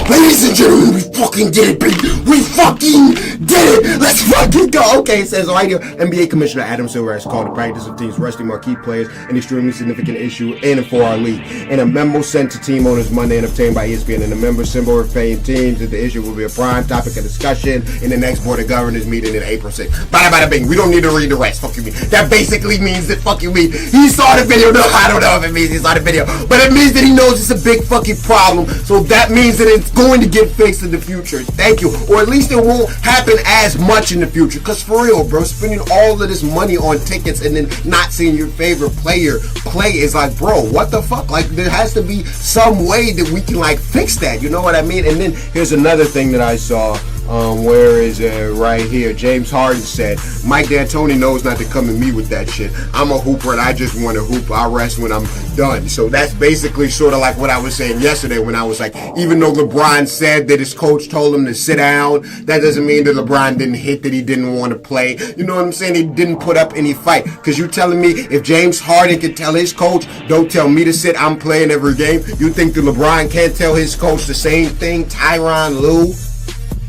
Ladies and gentlemen, we fucking did it, baby. We fucking did it. Let's fucking go. Okay, it says right here, NBA Commissioner Adam Silver has called the practice of teams resting marquee players an extremely significant issue in and for our league. In a memo sent to team owners Monday and obtained by ESPN, and the members symbol paying teams that the issue will be a prime topic of discussion in the next Board of Governors meeting in April 6th. Bada bada bing. We don't need to read the rest. Fuck you mean. That basically means that fuck you mean. He saw the video. No, I don't know if it means he saw the video, but it means that he knows it's a big fucking problem. So that means that it's going to get fixed in the future. Thank you. Or at least it won't happen as much in the future. Because for real, bro, spending all of this money on tickets and then not seeing your favorite player play is like, bro, what the fuck? Like, there has to be some way that we can, like, fix that. You know what I mean? And then here's another thing that I saw. Where is it? Right here. James Harden said, Mike D'Antoni knows not to come at me with that shit. I'm a hooper and I just want to hoop. I'll rest when I'm done. So that's basically sort of like what I was saying yesterday when I was like, even though LeBron said that his coach told him to sit down, that doesn't mean that LeBron didn't hit, that he didn't want to play. You know what I'm saying? He didn't put up any fight. Because you telling me if James Harden can tell his coach, don't tell me to sit, I'm playing every game, you think that LeBron can't tell his coach the same thing? Tyronn Lue?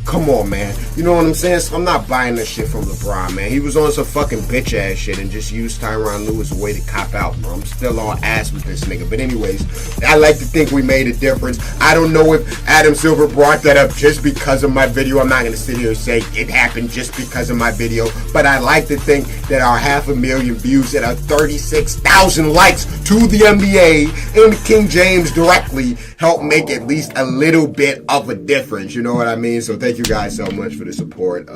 Come on, man. You know what I'm saying? So I'm not buying this shit from LeBron, man. He was on some fucking bitch ass shit and just used Tyronn Lue as a way to cop out, bro. I'm still on ass with this nigga. But anyways, I like to think we made a difference. I don't know if Adam Silver brought that up just because of my video. I'm not going to sit here and say it happened just because of my video. But I like to think that our 500,000 views and our 36,000 likes to the NBA and King James directly help make at least a little bit of a difference. You know what I mean? So thank you guys so much for the support.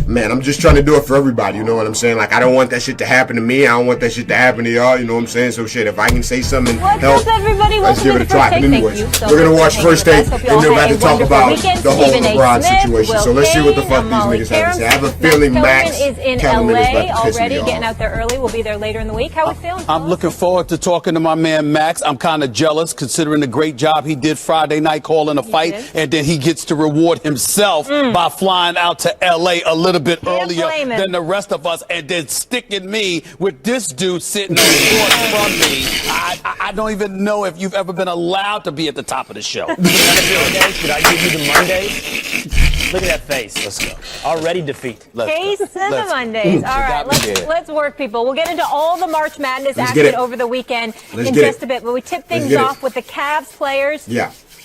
Man, I'm just trying to do it for everybody. You know what I'm saying? Like, I don't want that shit to happen to me. I don't want that shit to happen to y'all. You know what I'm saying? So shit, if I can say something help, let's give it a try. But anyways, we're going to watch First Take, and they're about to talk about the whole LeBron situation. So let's see what the fuck these niggas have to say. I have a feeling Max is in LA already, getting out there early. We'll be there later in the week. How are we feeling? I'm looking forward to talking to my man Max. I'm kind of jealous considering the great job he did Friday night calling a fight, and then he gets to reward himself by flying out to LA a little bit earlier than the rest of us, and then sticking me with this dude sitting across from me. I don't even know if you've ever been allowed to be at the top of the show. Should I give you the Mondays? Look at that face. Let's go. Already defeat. Case of the Mondays. All right, let's work, people. We'll get into all the March Madness action over the weekend in just a bit, but we tip things off with the Cavs players.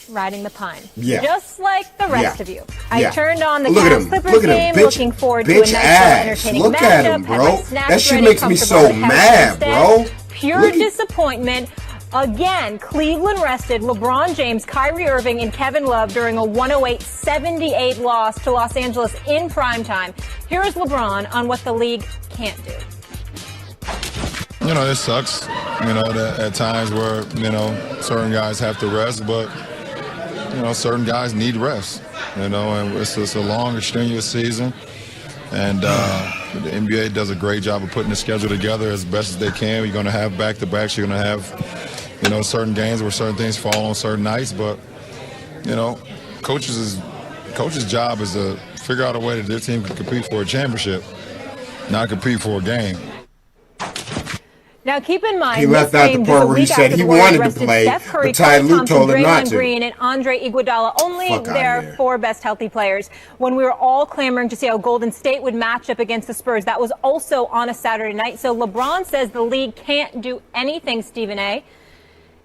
Riding the pine. Just like the rest of you. I turned on the Cavs Clippers game, looking forward to a nice entertaining matchup. At him, bro. That shit makes me so mad, bro. Pure disappointment. Again, Cleveland rested LeBron James, Kyrie Irving, and Kevin Love during a 108-78 loss to Los Angeles in primetime. Here is LeBron on what the league can't do. You know, it sucks, you know, that at times where, you know, certain guys have to rest, but you know, certain guys need rest, you know, and it's a long, extraneous season. And the NBA does a great job of putting the schedule together as best as they can. You're going to have back-to-backs. You're going to have, you know, certain games where certain things fall on certain nights. But, you know, coach's job is to figure out a way that their team can compete for a championship, not compete for a game. Now, keep in mind, he left out the part where he said he wanted to play, but Ty Lue told him not to. Green and Andre Iguodala, only their four best healthy players. When we were all clamoring to see how Golden State would match up against the Spurs, that was also on a Saturday night. So LeBron says the league can't do anything, Stephen A.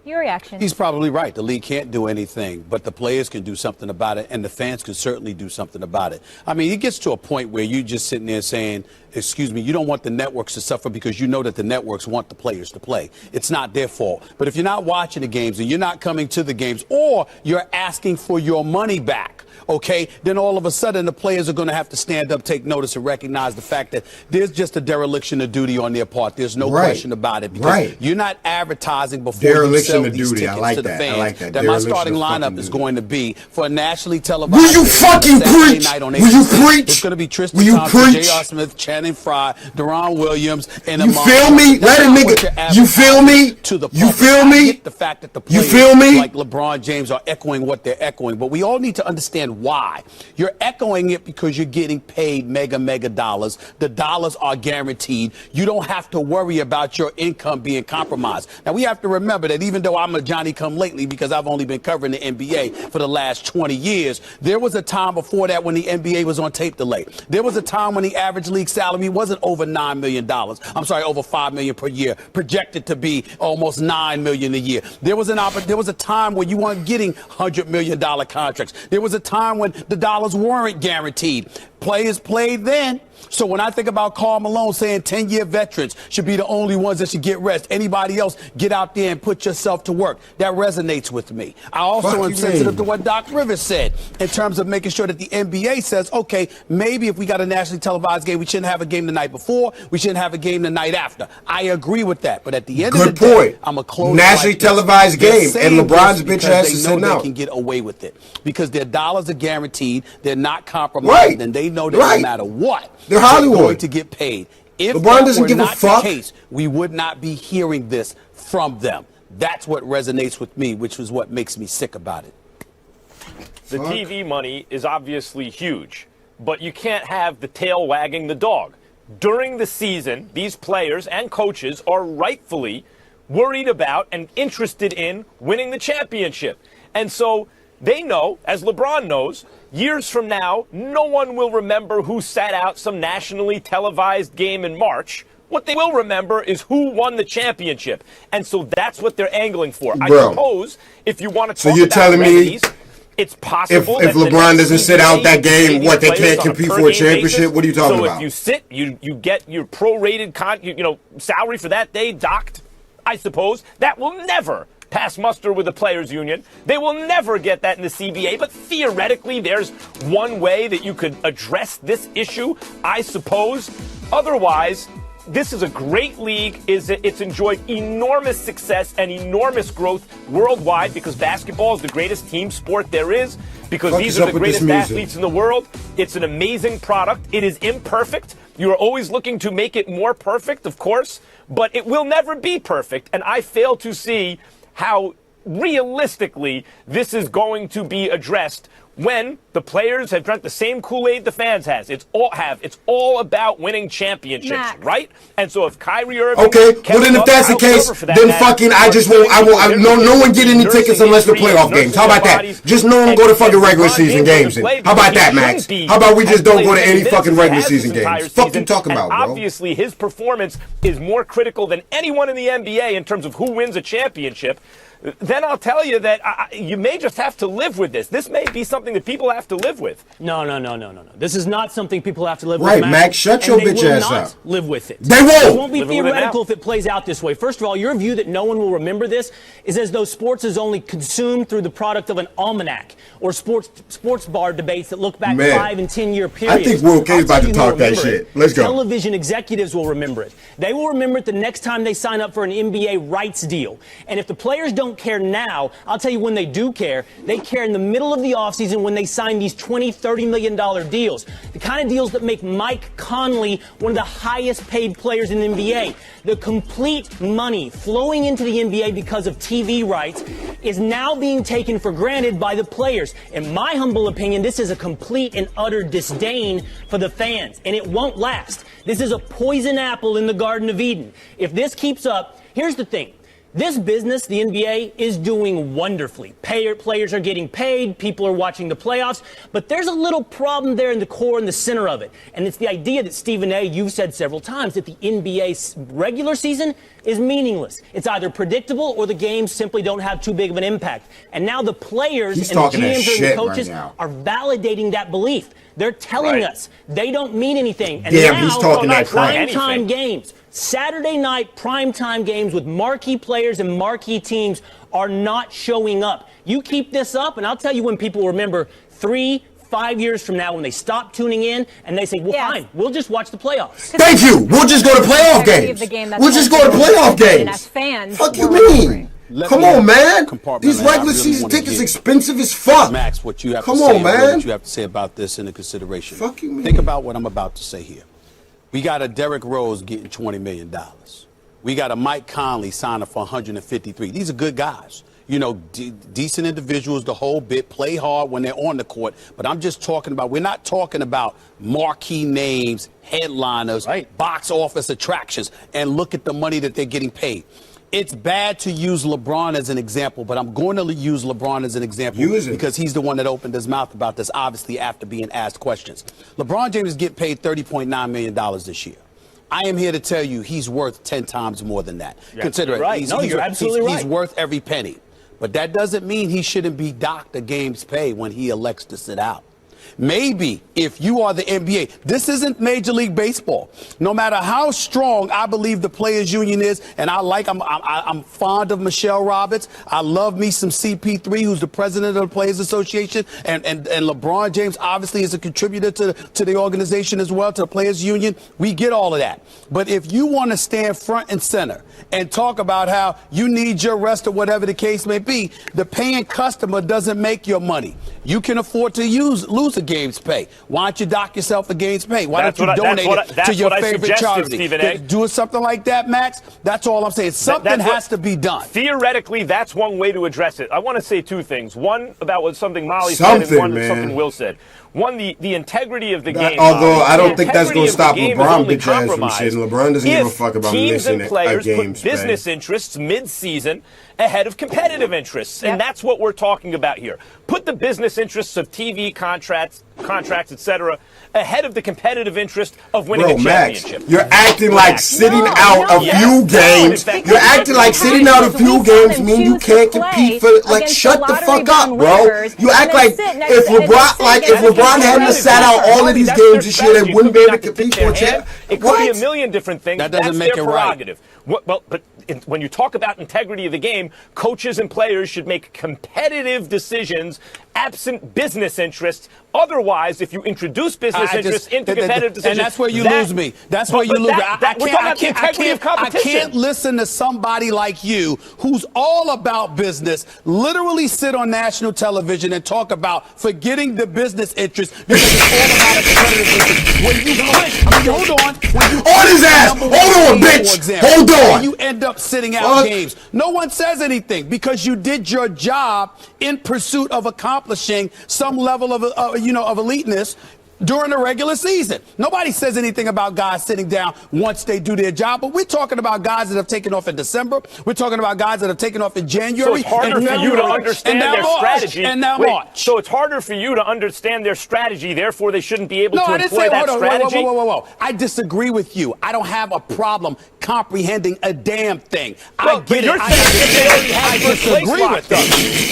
Your reaction? He's probably right. The league can't do anything, but the players can do something about it, and the fans can certainly do something about it. I mean, it gets to a point where you're just sitting there saying, excuse me, you don't want the networks to suffer because you know that the networks want the players to play. It's not their fault. But if you're not watching the games and you're not coming to the games, or you're asking for your money back, okay, then all of a sudden the players are going to have to stand up, take notice, and recognize the fact that there's just a dereliction of duty on their part. There's no question about it, because you're not advertising before you sell these tickets to the fans that my starting lineup is going to be for a nationally televised Will you fucking preach? On Will you preach? It's going to be Tristan Thompson, J.R. Smith, Channing Frye, Deron Williams, and you feel me? Let a nigga. You feel me? You feel me? The fact that the players like LeBron James are echoing what they're echoing, but we all need to understand reason why. You're echoing it because you're getting paid mega dollars. The dollars are guaranteed. You don't have to worry about your income being compromised. Now, we have to remember that even though I'm a Johnny-come-lately because I've only been covering the NBA for the last 20 years, there was a time before that when the NBA was on tape delay. There was a time when the average league salary wasn't over $9 million. I'm sorry, over $5 million per year, projected to be almost $9 million a year. There was a time when you weren't getting $100 million contracts. There was a time when the dollars weren't guaranteed. Players played then. So when I think about Karl Malone saying 10-year veterans should be the only ones that should get rest, anybody else, get out there and put yourself to work. That resonates with me. I also am sensitive to what Doc Rivers said in terms of making sure that the NBA says, okay, maybe if we got a nationally televised game, we shouldn't have a game the night before. We shouldn't have a game the night after. I agree with that. But at the end of the day, I'm a close nationally televised game, and LeBron's bitch ass is sitting out. They can get away with it because their dollars are guaranteed. They're not compromised, and they know that no matter what, they're Hollywood. Going to get paid. If LeBron doesn't give a fuck, the case, we would not be hearing this from them. That's what resonates with me, which is what makes me sick about it. The TV money is obviously huge, but you can't have the tail wagging the dog. During the season, these players and coaches are rightfully worried about and interested in winning the championship. And so they know, as LeBron knows, years from now, no one will remember who sat out some nationally televised game in March. What they will remember is who won the championship. And so that's what they're angling for. I suppose if you want to talk about remedies, it's possible if LeBron doesn't sit out that game, what, they can't compete for a championship? What are you talking about? So if you sit, you get your prorated salary for that day docked, I suppose. That will never pass muster with the players' union. They will never get that in the CBA, but theoretically there's one way that you could address this issue, I suppose. Otherwise, this is a great league. It's enjoyed enormous success and enormous growth worldwide because basketball is the greatest team sport there is, because these are the greatest athletes in the world. It's an amazing product. It is imperfect. You are always looking to make it more perfect, of course, but it will never be perfect, and I fail to see how realistically this is going to be addressed when the players have drunk the same Kool-Aid the fans has. It's all about winning championships, right? And so if Kyrie Irving, well then if that's the case, then fucking no one get any tickets unless the playoff games. How about that? Just no one go to fucking regular season games then. How about that, Max? How about we just don't go to any fucking regular season games? Fuck you talking about, bro? Obviously his performance is more critical than anyone in the NBA in terms of who wins a championship. Then I'll tell you that you may just have to live with this. This may be something that people have to live with. No. This is not something people have to live with. Right, Max, shut your bitch ass up. Live with it. They won't. It won't be theoretical if it plays out this way. First of all, your view that no one will remember this is as though sports is only consumed through the product of an almanac or sports bar debates that look back 5 and 10 year periods. I think Will K's about to talk that shit. Let's go. Television executives will remember it. They will remember it the next time they sign up for an NBA rights deal. And if the players don't care now, I'll tell you when they do care. They care in the middle of the offseason when they sign these $20, $30 million deals. The kind of deals that make Mike Conley one of the highest paid players in the NBA. The complete money flowing into the NBA because of TV rights is now being taken for granted by the players. In my humble opinion, this is a complete and utter disdain for the fans, and it won't last. This is a poison apple in the Garden of Eden. If this keeps up, here's the thing. This business, the NBA, is doing wonderfully. Players are getting paid, people are watching the playoffs, but there's a little problem there in the core and the center of it. And it's the idea that, Stephen A., you've said several times, that the NBA's regular season is meaningless. It's either predictable or the games simply don't have too big of an impact. And now the players and the GMs and the coaches are validating that belief. They're telling us they don't mean anything. And now, he's talking that primetime games, Saturday night primetime games with marquee players and marquee teams are not showing up. You keep this up, and I'll tell you when people remember 3-5 years from now when they stop tuning in and they say, well, fine, we'll just watch the playoffs. Thank you. We'll just go to playoff games. We'll just go to playoff games. Fans, fuck you mean? Come on, man. These regular season tickets expensive as fuck. Max, what you have Come to on, say, man. what you have to say about this in consideration. Fuck you mean? Think about what I'm about to say here. We got a Derrick Rose getting $20 million. We got a Mike Conley signing for $153. These are good guys. you know, decent individuals, the whole bit, play hard when they're on the court. But I'm just talking about, we're not talking about marquee names, headliners, box office attractions, and look at the money that they're getting paid. It's bad to use LeBron as an example, but I'm going to use LeBron as an example because he's the one that opened his mouth about this, obviously, after being asked questions. LeBron James is getting paid $30.9 million this year. I am here to tell you he's worth 10 times more than that. Consider it. You're absolutely right. He's worth every penny. But that doesn't mean he shouldn't be docked a game's pay when he elects to sit out. Maybe if you are the NBA, this isn't Major League Baseball. No matter how strong I believe the players union is, and I'm fond of Michelle Roberts. I love me some CP3, who's the president of the Players Association, and LeBron James obviously is a contributor to the organization as well, to the players union. We get all of that. But if you want to stand front and center and talk about how you need your rest or whatever the case may be, the paying customer doesn't make your money. You can afford to lose a game's pay. Why don't you dock yourself a game's pay? Why don't you donate it to your favorite charity? Do something like that, Max. That's all I'm saying. Something has to be done. Theoretically, that's one way to address it. I want to say two things. One about something Molly said, and one something Will said. One, the integrity of the game. Although I don't think that's going to stop LeBron bitch ass from shit. LeBron doesn't give a fuck about missing a game's pay. Business interests mid-season ahead of competitive interests, and that's what we're talking about here. Put the business interests of TV contracts, etc., ahead of the competitive interest of winning a championship. Max, you're acting like sitting out a few games. You're acting like sitting out a few games mean you can't compete for like shut the fuck up, bro. You act like if LeBron hadn't sat out all of these games this year, they wouldn't be able to compete for a championship. It could be a million different things. That doesn't make it right. Well, but when you talk about integrity of the game, coaches and players should make competitive decisions absent business interests. Otherwise, if you introduce business interests into competitive decisions, and that's where you lose me. That's where you lose me. I can't listen to somebody like you who's all about business literally sit on national television and talk about forgetting the business interest because it's all about competitive interest. When you hold on. On his ass. Hold on, bitch. Hold on. When you end up sitting out games, no one says anything because you did your job in pursuit of accomplishing some level of of eliteness during the regular season. Nobody says anything about guys sitting down once they do their job, but we're talking about guys that have taken off in December. We're talking about guys that have taken off in January. So it's harder for you to understand their strategy. And now March. So it's harder for you to understand their strategy, therefore they shouldn't be able to employ that strategy? Whoa. I disagree with you. I don't have a problem comprehending a damn thing. I get it.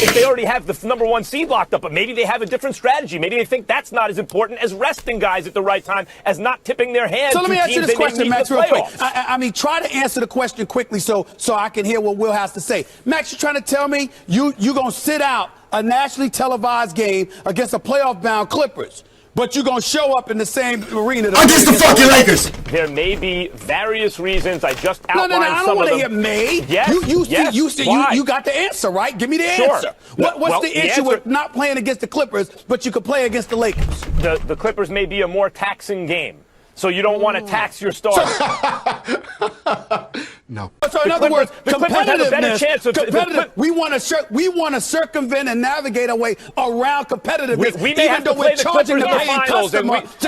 If they already have the number one seed locked up, but maybe they have a different strategy. Maybe they think that's not as important as resting guys at the right time, as not tipping their hand. So let me ask you this question, Max, real quick. I mean, try to answer the question quickly so I can hear what Will has to say. Max, you're trying to tell me you gonna sit out a nationally televised game against a playoff-bound Clippers, but you're going to show up in the same arena against the fucking Lakers. There may be various reasons. I just outlined some of them. I don't want to hear may. Yes. You got the answer, right? Give me the answer. What's the issue with not playing against the Clippers, but you could play against the Lakers? The Clippers may be a more taxing game. So you don't want to tax your stars. No. So in other words, competitiveness. We want to circumvent and navigate our way around competitiveness. We may have to play the Clippers in the finals to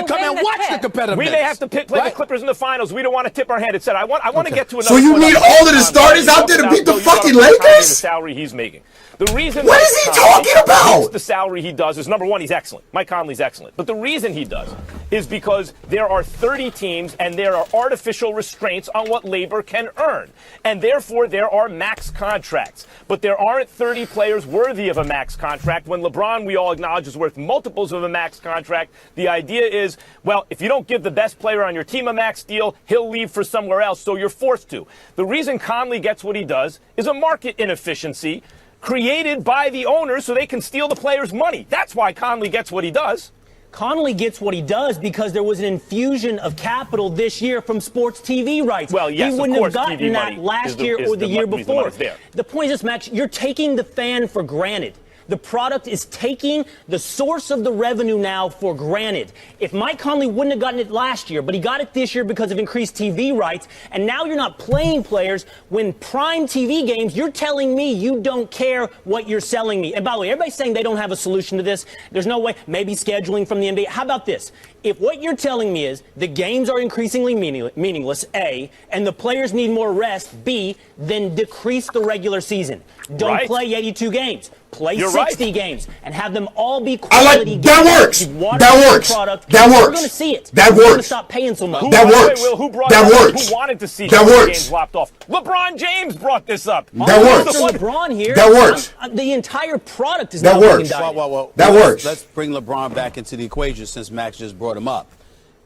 come and watch the competitiveness. We may have to play the Clippers in the finals. We don't want to tip our hand. It said, I want to get to another. So you need all of the starters out there to beat the fucking Lakers? The salary he's making. The reason what is he talking about? The salary he does is, number one, he's excellent. Mike Conley's excellent. But the reason he does is because there are 30 teams and there are artificial restraints on what labor can earn. And therefore, there are max contracts. But there aren't 30 players worthy of a max contract. When LeBron, we all acknowledge, is worth multiples of a max contract, the idea is, well, if you don't give the best player on your team a max deal, he'll leave for somewhere else, so you're forced to. The reason Conley gets what he does is a market inefficiency created by the owners so they can steal the players' money. That's why Conley gets what he does. Conley gets what he does because there was an infusion of capital this year from sports TV rights. Well, yes, he wouldn't have gotten that last year or the year before. The point is this, Max, you're taking the fan for granted. The product is taking the source of the revenue now for granted. If Mike Conley wouldn't have gotten it last year, but he got it this year because of increased TV rights, and now you're not playing players when prime TV games, you're telling me you don't care what you're selling me. And by the way, everybody's saying they don't have a solution to this. There's no way. Maybe scheduling from the NBA. How about this? If what you're telling me is the games are increasingly meaningless, A, and the players need more rest, B, then decrease the regular season. Don't play 82 games. Play 60 games and have them all be quality games. That works. That works. That works. We're going to see it. That works. We're going to stop paying so much. That works. Who brought that works. Who wanted to see that games lopped off? LeBron James brought this up. That works. LeBron here. That works. The entire product is that works. Well, that works. Let's bring LeBron back into the equation since Max just brought him up.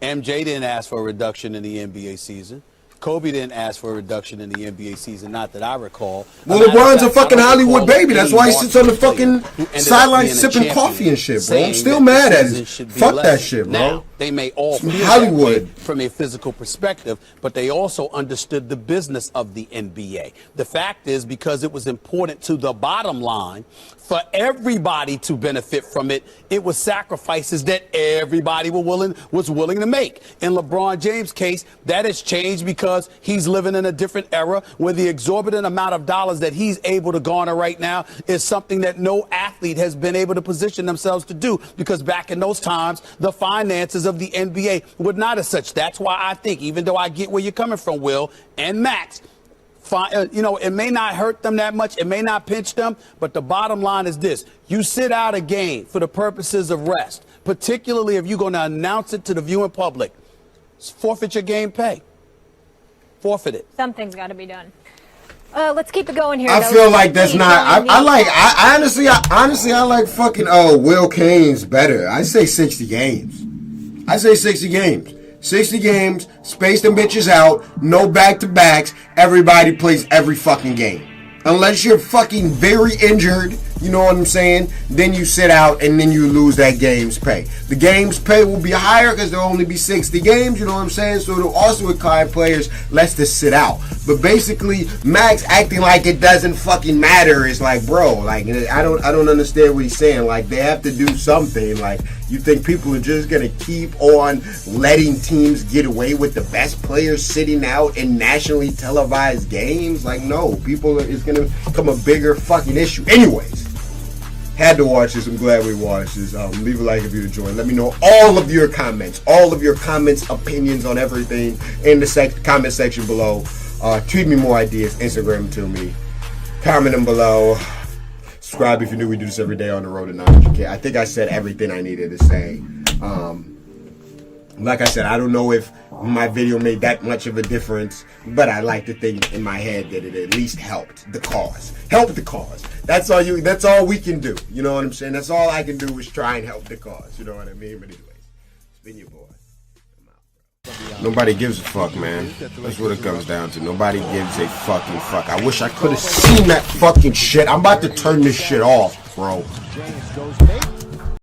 MJ didn't ask for a reduction in the NBA season. Kobe didn't ask for a reduction in the NBA season, not that I recall. Well, LeBron's a fucking Hollywood baby. That's why he sits on the fucking sideline sipping coffee and shit, bro. I'm still mad at it. Fuck that shit, bro. Now, they may all feel Hollywood from a physical perspective, but they also understood the business of the NBA. The fact is, because it was important to the bottom line for everybody to benefit from it, it was sacrifices that everybody was willing to make. In LeBron James' case, that has changed because he's living in a different era where the exorbitant amount of dollars that he's able to garner right now is something that no athlete has been able to position themselves to do, because back in those times, the finances of the NBA were not as such. That's why I think, even though I get where you're coming from, Will and Max, it may not hurt them that much. It may not pinch them. But the bottom line is this. You sit out a game for the purposes of rest, particularly if you're going to announce it to the viewing public. Forfeit your game pay. Forfeit it. Something's got to be done. Let's keep it going here. I feel like that's not. I honestly like fucking Will Cain's better. I say 60 games. 60 games, space them bitches out, no back-to-backs, everybody plays every fucking game. Unless you're fucking very injured, you know what I'm saying, then you sit out and then you lose that game's pay. The game's pay will be higher because there'll only be 60 games, you know what I'm saying, so it'll also require players less to sit out. But basically, Max acting like it doesn't fucking matter is like, bro, like, I don't understand what he's saying. Like, they have to do something. Like, you think people are just going to keep on letting teams get away with the best players sitting out in nationally televised games? Like, no, it's going to become a bigger fucking issue. Anyways, had to watch this. I'm glad we watched this. Leave a like if you enjoyed. Let me know all of your comments, opinions on everything in the comment section below. Tweet me more ideas, Instagram to me, comment them below. Subscribe if you're new. We do this every day on the road to 900K. I think I said everything I needed to say. Like I said, I don't know if my video made that much of a difference, but I like to think in my head that it at least helped the cause. Help the cause. That's all we can do. You know what I'm saying? That's all I can do is try and help the cause. You know what I mean? But anyways, it's been your boy. Nobody gives a fuck, man. That's what it comes down to. Nobody gives a fucking fuck. I wish I could have seen that fucking shit. I'm about to turn this shit off, bro.